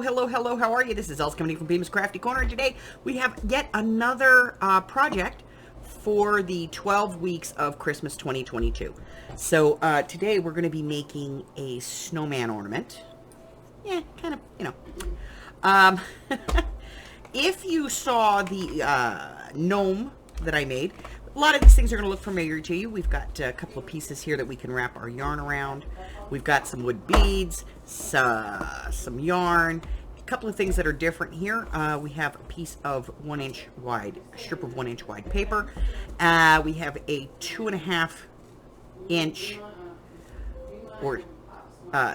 hello, hello. How are you? This is Els coming from Bemis Crafty Corner. And today we have yet another project for the 12 weeks of Christmas 2022. So today we're going to be making a snowman ornament. Yeah, kind of, you know. If you saw the gnome that I made, a lot of these things are going to look familiar to you. We've got a couple of pieces here that we can wrap our yarn around. We've got some wood beads, some yarn, a couple of things that are different here. We have a piece of 1 inch wide, a strip of 1 inch wide paper. We have a 2.5 inch or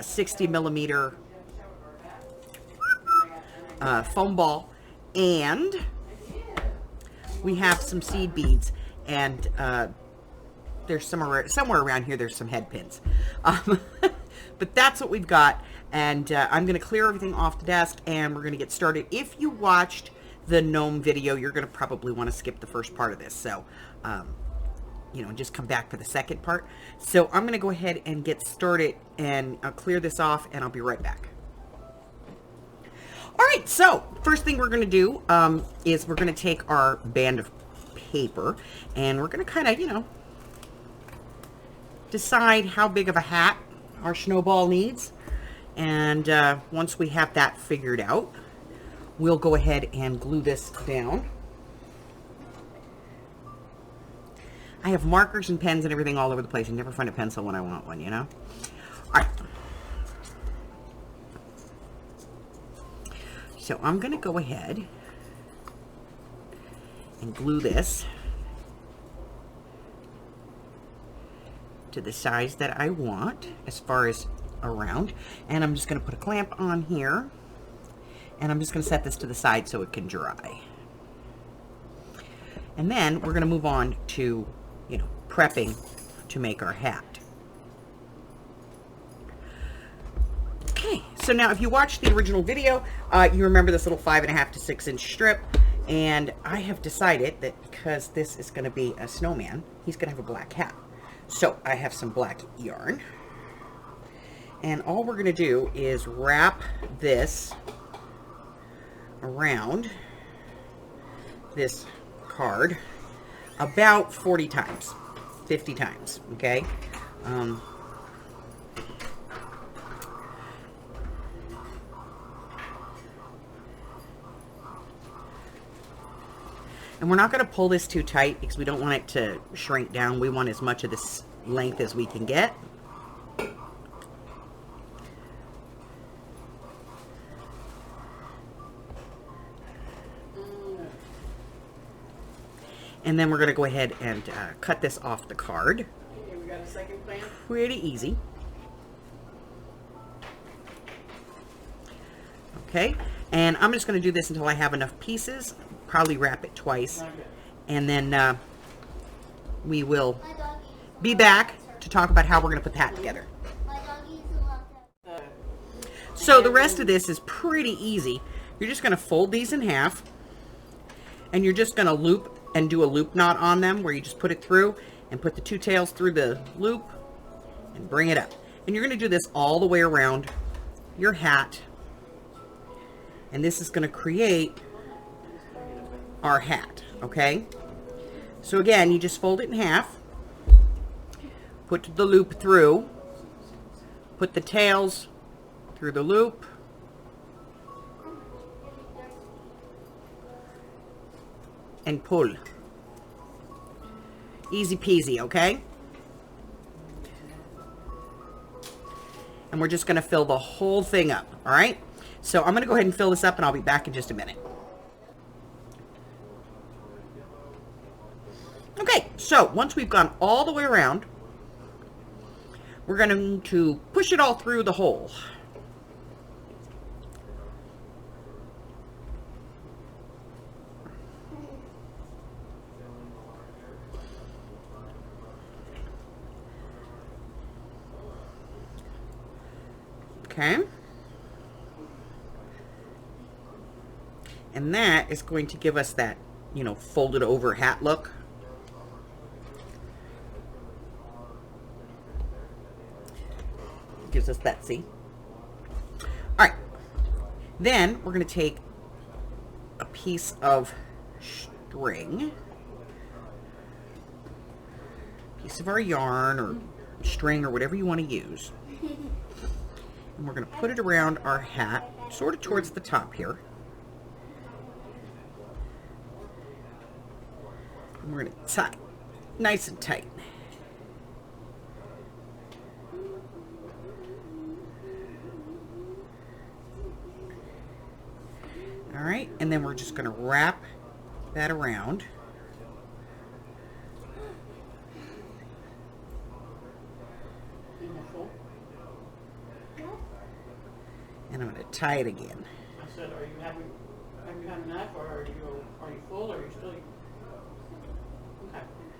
60 millimeter foam ball, and we have some seed beads. And there's somewhere around here, there's some head pins. But that's what we've got. And I'm going to clear everything off the desk, and we're going to get started. If you watched the gnome video, you're going to probably want to skip the first part of this. So, you know, just come back for the second part. So I'm going to go ahead and get started, and I'll clear this off, and I'll be right back. All right, so first thing we're going to do is we're going to take our band of paper, and we're going to kind of, you know, decide how big of a hat our snowball needs. And once we have that figured out, we'll go ahead and glue this down. I have markers and pens and everything all over the place. I never find a pencil when I want one, you know. All right. So I'm going to go ahead and glue this to the size that I want as far as around, and I'm just going to put a clamp on here, and I'm just going to set this to the side so it can dry. And then we're going to move on to, you know, prepping to make our hat. Okay, so now if you watched the original video, you remember this little 5.5 to 6 inch strip. And I have decided that because this is going to be a snowman, he's going to have a black hat. So I have some black yarn. And all we're going to do is wrap this around this card about 40 times, 50 times, okay? And we're not going to pull this too tight because we don't want it to shrink down. We want as much of this length as we can get. And then we're going to go ahead and cut this off the card. Okay, we got a second plan? Pretty easy. Okay, and I'm just going to do this until I have enough pieces. Probably wrap it twice, and then we will be back to talk about how we're going to put the hat together. So the rest of this is pretty easy. You're just going to fold these in half, and you're just going to loop and do a loop knot on them where you just put it through and put the two tails through the loop and bring it up. And you're going to do this all the way around your hat, and this is going to create our hat, okay? So again, you just fold it in half, put the loop through, put the tails through the loop, and pull. Easy peasy, okay? And we're just going to fill the whole thing up, all right? So I'm going to go ahead and fill this up, and I'll be back in just a minute. Okay, so once we've gone all the way around, we're going to push it all through the hole. Okay. And that is going to give us that, you know, folded over hat look. Gives us that, see? All right. Then we're going to take a piece of string, piece of our yarn or string or whatever you want to use, and we're going to put it around our hat, sort of towards the top here. And we're going to tie nice and tight. All right, and then we're just going to wrap that around. And I'm going to tie it again. I said, have you had enough, or are you full, or are you still?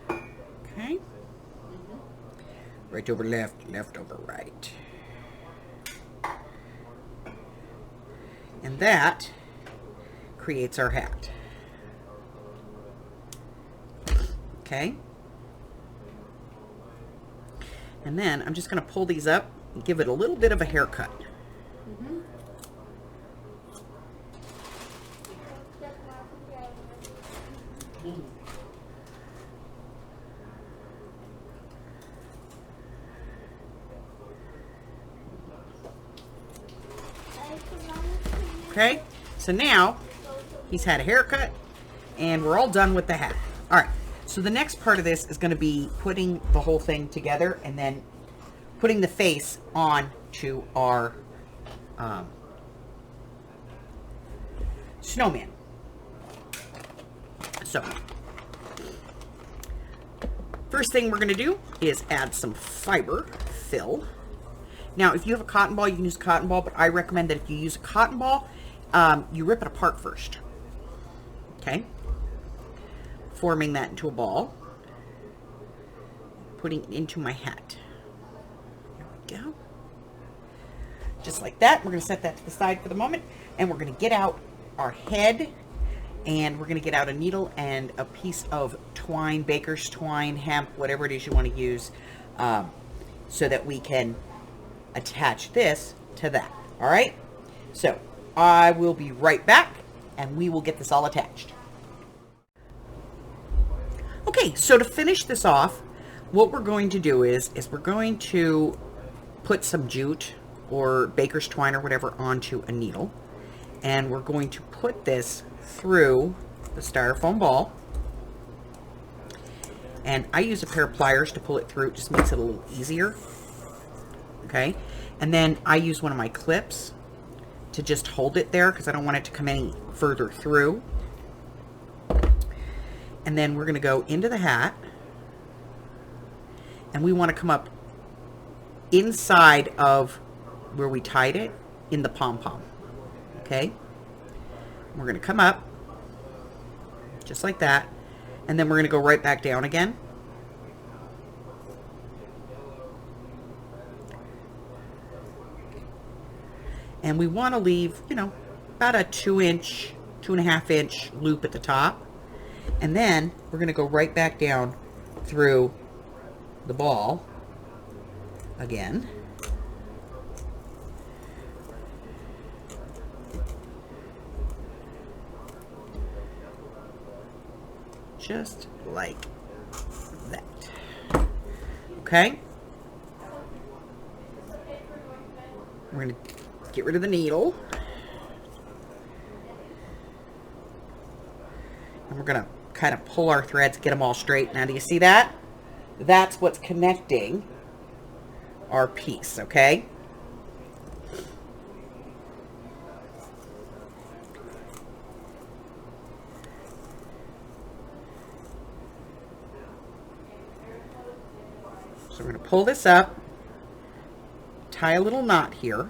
Okay. Okay. Right over left, left over right. And that creates our hat. Okay. And then I'm just going to pull these up and give it a little bit of a haircut. Okay, so now he's had a haircut and we're all done with the hat. All right, so the next part of this is going to be putting the whole thing together and then putting the face on to our snowman. So first thing we're going to do is add some fiber fill. Now, if you have a cotton ball, you can use a cotton ball, but I recommend that if you use a cotton ball, you rip it apart first. Okay? Forming that into a ball. Putting it into my hat. There we go. Just like that. We're going to set that to the side for the moment. And we're going to get out our head. And we're going to get out a needle and a piece of twine, baker's twine, hemp, whatever it is you want to use, so that we can attach this to that. All right, so I will be right back and we will get this all attached. Okay, so to finish this off, what we're going to do is we're going to put some jute or baker's twine or whatever onto a needle, and we're going to put this through the styrofoam ball. And I use a pair of pliers to pull it through. It just makes it a little easier. Okay, and then I use one of my clips to just hold it there because I don't want it to come any further through. And then we're going to go into the hat, and we want to come up inside of where we tied it in the pom-pom. Okay, we're going to come up just like that, and then we're going to go right back down again. And we want to leave, you know, about a 2-inch, 2.5-inch loop at the top. And then we're going to go right back down through the ball again. Just like that. Okay? We're going to get rid of the needle. And we're going to kind of pull our threads, get them all straight. Now, do you see that? That's what's connecting our piece, okay? So we're going to pull this up, tie a little knot here.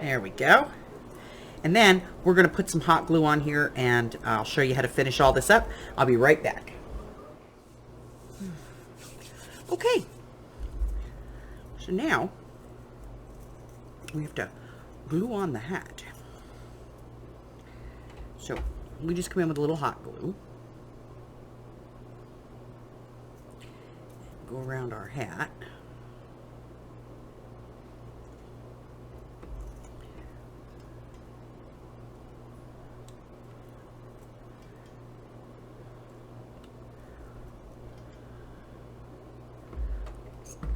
There we go. And then we're going to put some hot glue on here, and I'll show you how to finish all this up. I'll be right back. Okay. So now we have to glue on the hat. So we just come in with a little hot glue. go around our hat.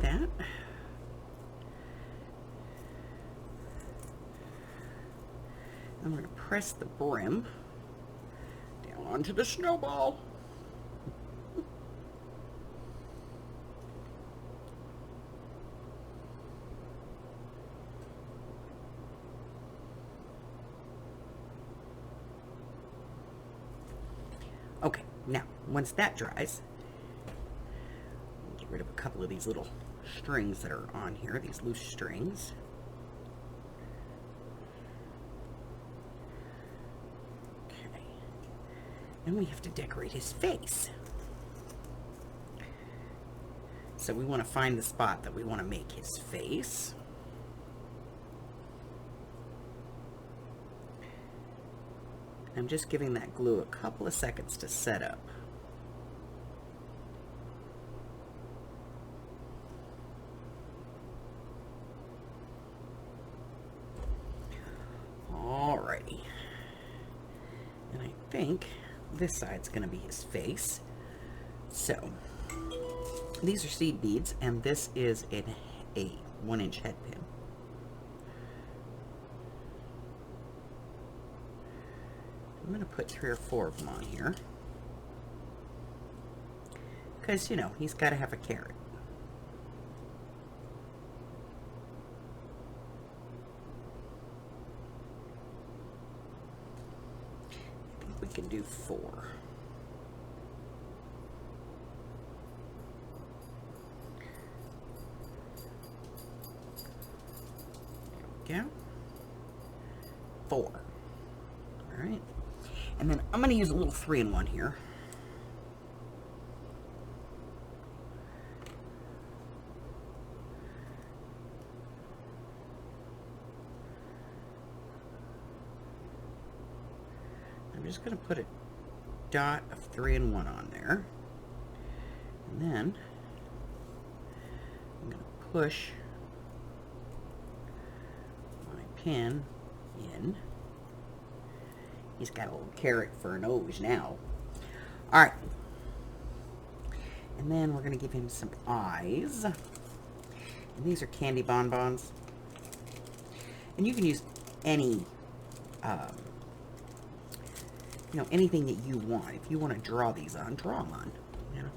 That. I'm going to press the brim down onto the snowball. Okay, now, once that dries, get rid of a couple of these little strings that are on here, these loose strings. Okay, and we have to decorate his face. So we want to find the spot that we want to make his face. I'm just giving that glue a couple of seconds to set up. Alrighty. And I think this side's going to be his face. So, these are seed beads, and this is a 1-inch head pin. I'm going to put 3 or 4 of them on here. Because, you know, he's got to have a carrot. I think we can do 4. There we go. 4. All right. And then I'm going to use a little 3-in-1 here. I'm just going to put a dot of 3-in-1 on there. And then I'm going to push my pin in. He's got a little carrot for a nose now. All right. And then we're going to give him some eyes. And these are candy bonbons. And you can use any, anything that you want. If you want to draw these on, draw them on. You know.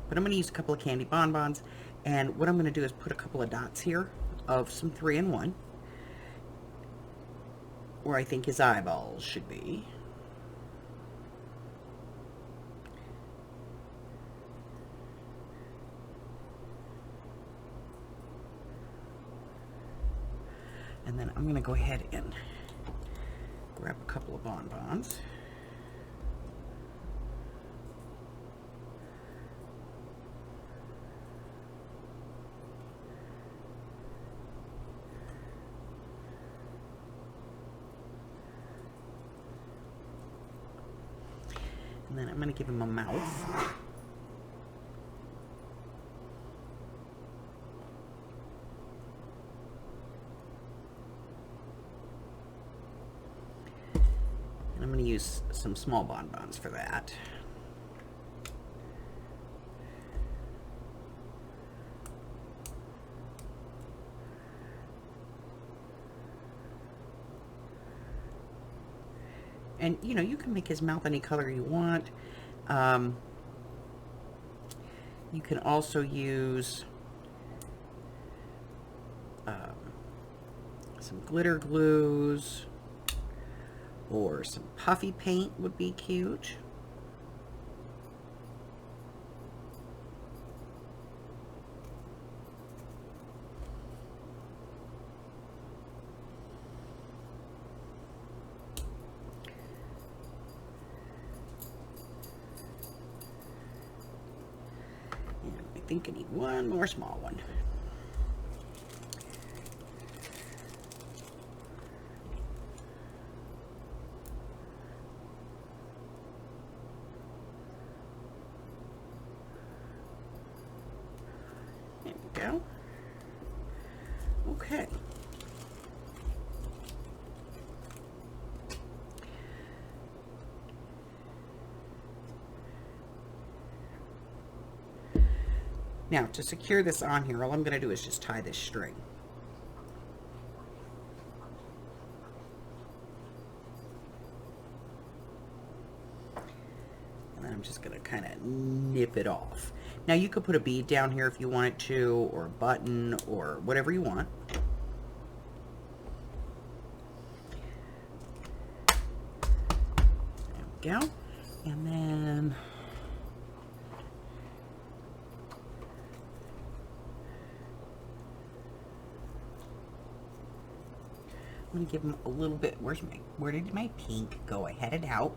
But I'm going to use a couple of candy bonbons. And what I'm going to do is put a couple of dots here of some 3-in-1. Where I think his eyeballs should be. And then I'm going to go ahead and grab a couple of bonbons. And then I'm going to give him a mouth. And I'm going to use some small bonbons for that. And, you know, you can make his mouth any color you want. You can also use some glitter glues, or some puffy paint would be cute. I think I need one more small one. Okay. Now, to secure this on here, all I'm going to do is just tie this string. And then I'm just going to kind of nip it off. Now, you could put a bead down here if you wanted to, or a button, or whatever you want. There we go. And then I'm going to give them a little bit. Where did my pink go? I had it out.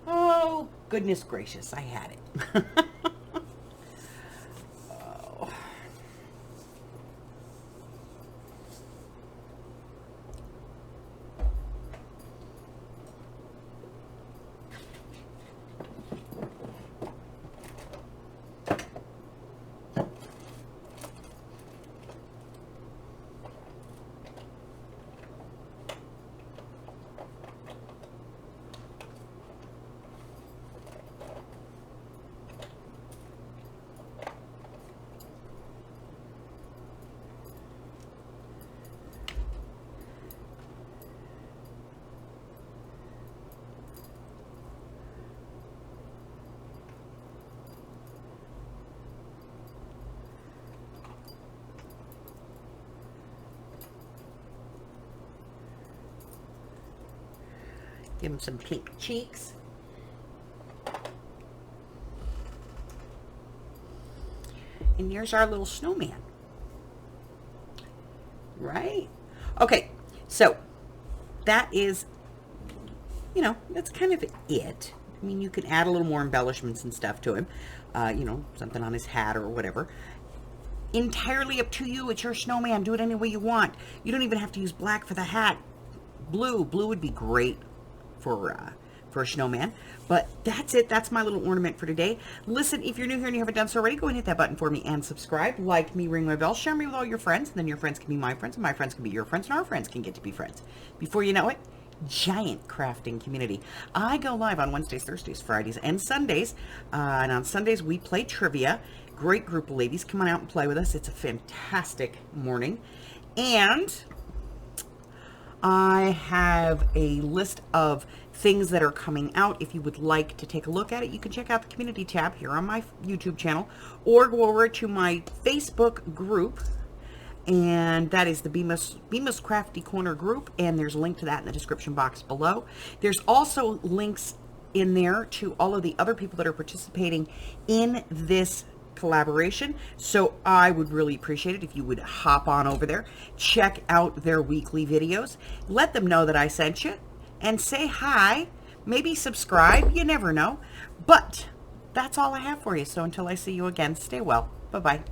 Oh, goodness gracious, I had it. Oh. Give him some pink cheeks. And here's our little snowman. Right? Okay, so that is, you know, that's kind of it. I mean, you can add a little more embellishments and stuff to him. You know, something on his hat or whatever. Entirely up to you. It's your snowman. Do it any way you want. You don't even have to use black for the hat. Blue would be great for a snowman. But that's it. That's my little ornament for today. Listen, if you're new here and you haven't done so already, go and hit that button for me and subscribe. Like me, ring my bell, share me with all your friends, and then your friends can be my friends, and my friends can be your friends, and our friends can get to be friends. Before you know it, giant crafting community. I go live on Wednesdays, Thursdays, Fridays, and Sundays. And on Sundays, we play trivia. Great group of ladies. Come on out and play with us. It's a fantastic morning. And I have a list of things that are coming out. If you would like to take a look at it, you can check out the community tab here on my YouTube channel, or go over to my Facebook group, and that is the Bemis Crafty Corner group, and there's a link to that in the description box below. There's also links in there to all of the other people that are participating in this collaboration, so I would really appreciate it if you would hop on over there, check out their weekly videos, let them know that I sent you, and say hi, maybe subscribe, you never know. But that's all I have for you, so until I see you again, stay well. Bye-bye.